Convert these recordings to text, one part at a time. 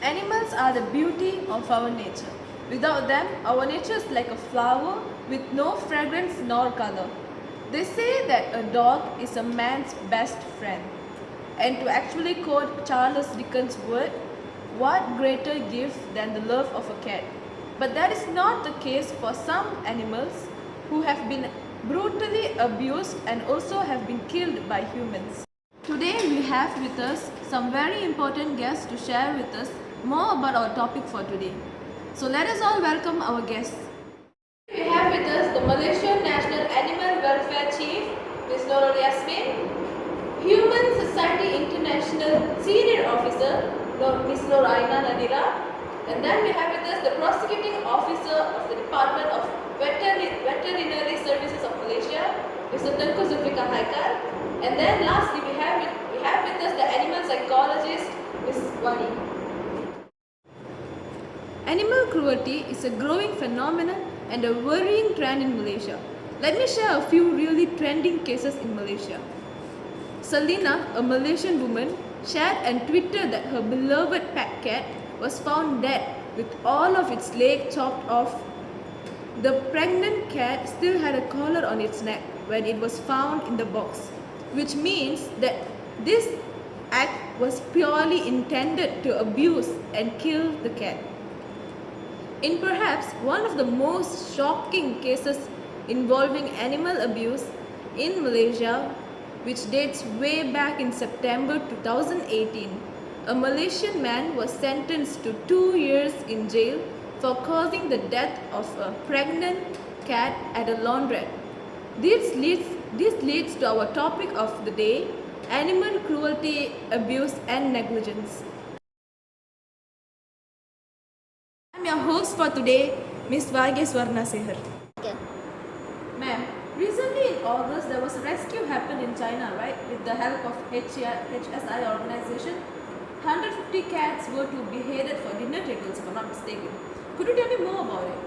Animals are the beauty of our nature. Without them, our nature is like a flower with no fragrance nor color. They say that a dog is a man's best friend. And to actually quote Charles Dickens' word, what greater gift than the love of a cat? But that is not the case for some animals who have been brutally abused and also have been killed by humans. Today we have with us some very important guests to share with us more about our topic for today. So let us all welcome our guests. We have with us the Malaysian National Animal Welfare Chief, Ms. Nurul Yasmin, Human Society International Senior Officer, Ms. Noraina Nadira, and then we have with us the Prosecuting Officer of the Department of Veterinary Services of Malaysia, Mr. Tengku Zulfikar Haikal, and then lastly we have with us the animal psychologist, Ms. Wani. Animal cruelty is a growing phenomenon and a worrying trend in Malaysia. Let me share a few really trending cases in Malaysia. Selina, a Malaysian woman, shared and tweeted that her beloved pet cat was found dead with all of its legs chopped off. The pregnant cat still had a collar on its neck when it was found in the box, which means that this act was purely intended to abuse and kill the cat. In perhaps one of the most shocking cases involving animal abuse in Malaysia, which dates way back in September 2018, a Malaysian man was sentenced to 2 years in jail for causing the death of a pregnant cat at a laundrette. This leads to our topic of the day, animal cruelty, abuse and negligence. I'm your host for today, Ms. Vargheswarna Sehar. Okay. Ma'am, recently in August there was a rescue happened in China, right? With the help of HSI organization. 150 cats were to be beheaded for dinner tables, if I'm not mistaken. Could you tell me more about it?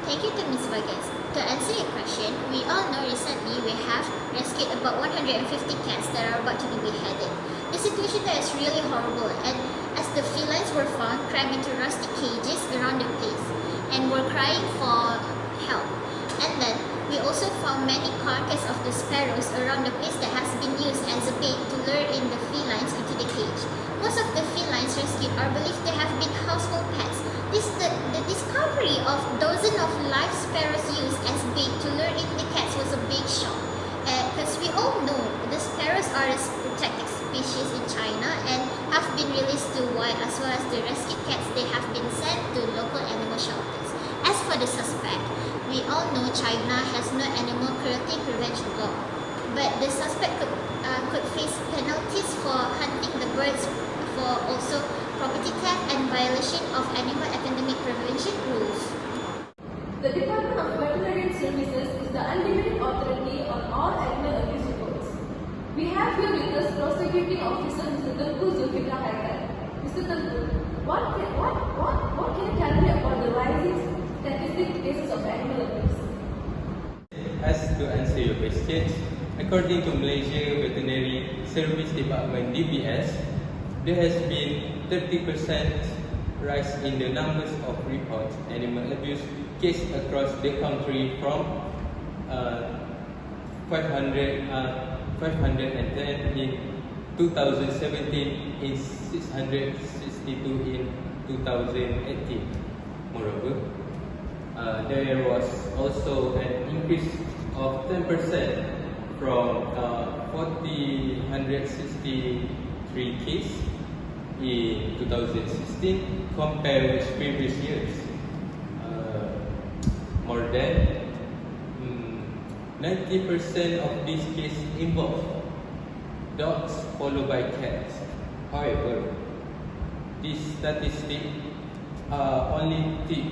Thank you to Ms. Vargas. To answer your question, we all know recently we have rescued about 150 cats that are about to be beheaded. The situation there is really horrible, and as the felines were found crammed into rusty cages around the place and were crying for help. And then we also found many carcasses of the sparrows around the place that has been used as a bait to lure in the felines into the cage. Most of the felines rescued are believed to have been household pets. The discovery of dozens of live sparrows used as bait to lure in the cats was a big shock. Because we all know the sparrows are a protected species in China and have been released to wild, as well as the rescued cats, they have been sent to local animal shelters. As for the suspect, we all know China has no animal cruelty prevention law, but the suspect could face penalties for hunting the birds, for also property theft and violation of animal epidemic prevention rules. The Department of Veterinary Services is the ultimate authority on all animal abuse reports. We have here with us Prosecuting Officer Mr. Tengku Zulfikar Haikal. Mr. Tengku, what can you tell me about the rising statistic cases of animal abuse? As to answer your questions, according to Malaysia Veterinary Service Department (DBS), there has been 30% rise in the numbers of reports animal abuse cases across the country from 510 in 2017 in 662 in 2018. Moreover, there was also an increase of 10% from 163 cases in 2016 compared with previous years. More than 90% of these cases involve dogs followed by cats. However, these statistics are only tip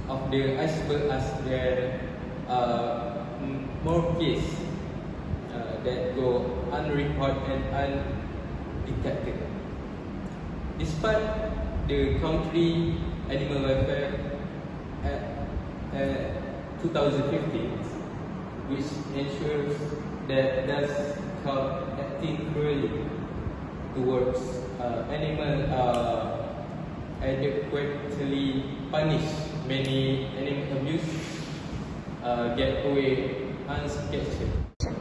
of the iceberg, as there are more cases that go unreported and undetected. Despite the country animal welfare at 2015, which ensures that does stop acting cruelly towards animals are adequately punished. Many animal abuse get away unscathed. Can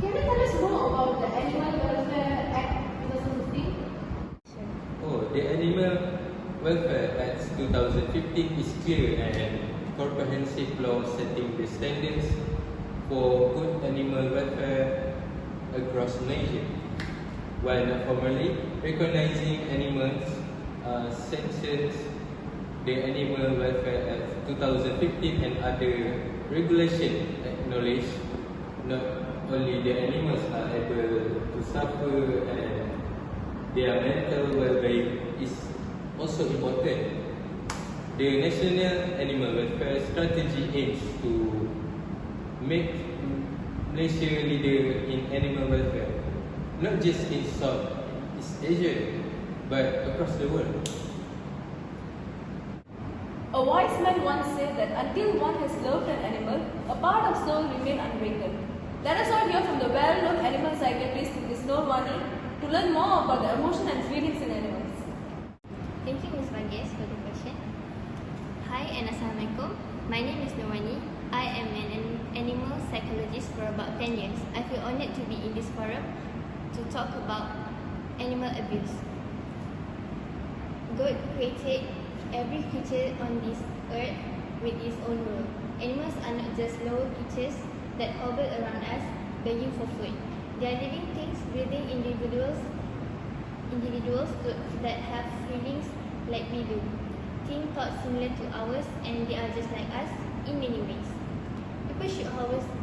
you tell us more about the Animal Welfare Act 2015? Oh, the Animal Welfare Act 2015 is clear and comprehensive law setting the standards for good animal welfare across Malaysia. While not formally recognizing animals, sanctions the Animal Welfare Act 2015 and other regulations acknowledge not only the animals are able to suffer and their mental well-being is also important. The National Animal Welfare Strategy aims to make Malaysia leader in animal welfare, not just in Southeast Asia, but across the world. A wise man once said that until one has loved an animal, a part of soul remains unbroken. Let us all hear from the well-known animal psychiatrist Ms. Norwani to learn more about the emotion and feelings in animals. Thank you, Ms. Varghese, for the question. Hi and Assalamualaikum. My name is Norwani. I am an animal psychologist for about 10 years. I feel honored to be in this forum to talk about animal abuse. God created every creature on this earth with its own role. Animals are not just lower creatures that hover around us, begging for food. They are living things, breathing individuals that have feelings like we do, think thoughts similar to ours, and they are just like us in many ways. People should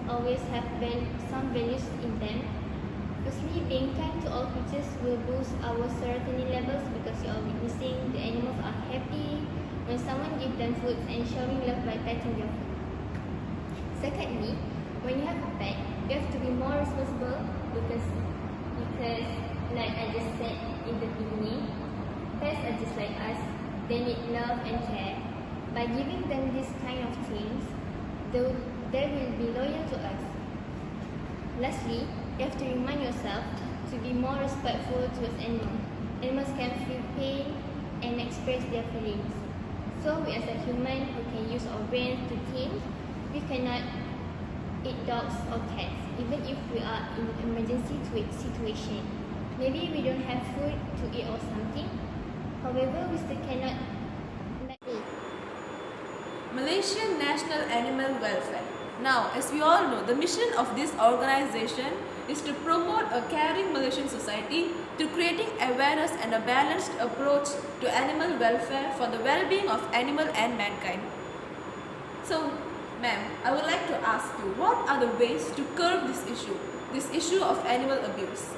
always have some values in them. Firstly, being kind to all creatures will boost our serotonin levels because you are witnessing the animals are happy when someone gives them food and showing love by petting their food. Secondly, when you have a pet, you have to be more responsible because like I just said in the beginning, pets are just like us. They need love and care. By giving them these kind of things, they will be loyal to us. Lastly, you have to remind yourself to be more respectful towards animals. Animals can feel pain and express their feelings. So we as a human who can use our brain to think, we cannot eat dogs or cats, even if we are in an emergency situation. Maybe we don't have food to eat or something. However, we still cannot Malaysian National Animal Welfare. Now, as we all know, the mission of this organization is to promote a caring Malaysian society through creating awareness and a balanced approach to animal welfare for the well-being of animal and mankind. So, ma'am, I would like to ask you, what are the ways to curb this issue of animal abuse?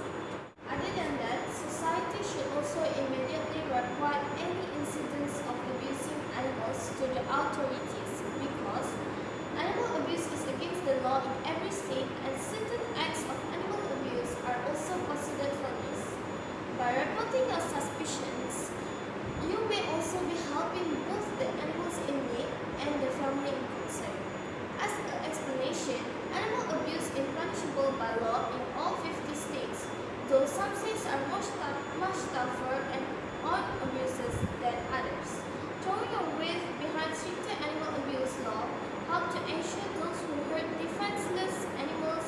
Other than that, society should also immediately report any incidents of abusing animals to the authorities because animal abuse is against the law in every state and certain acts of animal abuse are also considered for this. By reporting your suspicions, you may also be helping both the animals in need and the family in concern. As an explanation, animal abuse is punishable by law in all 50 states, though some states are much tougher and on abuses than others. Throwing your weight behind stricter animal abuse law help to ensure those who hurt defenseless animals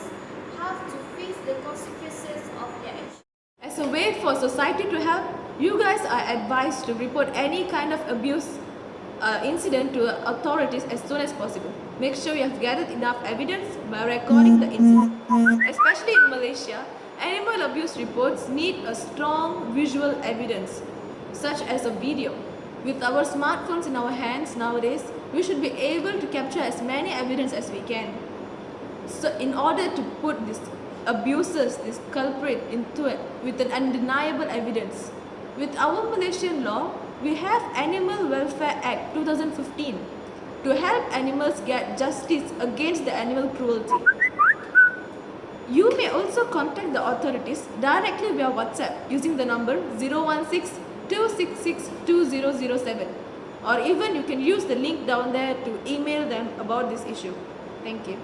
have to face the consequences of their actions. As a way for society to help, you guys are advised to report any kind of abuse incident to authorities as soon as possible. Make sure you have gathered enough evidence by recording the incident. Especially in Malaysia, animal abuse reports need a strong visual evidence, such as a video. With our smartphones in our hands nowadays, we should be able to capture as many evidence as we can. So in order to put these abusers, this culprit into it with an undeniable evidence. With our Malaysian law, we have Animal Welfare Act 2015 to help animals get justice against the animal cruelty. You may also contact the authorities directly via WhatsApp using the number 016-266-2007, or even you can use the link down there to email them about this issue. Thank you.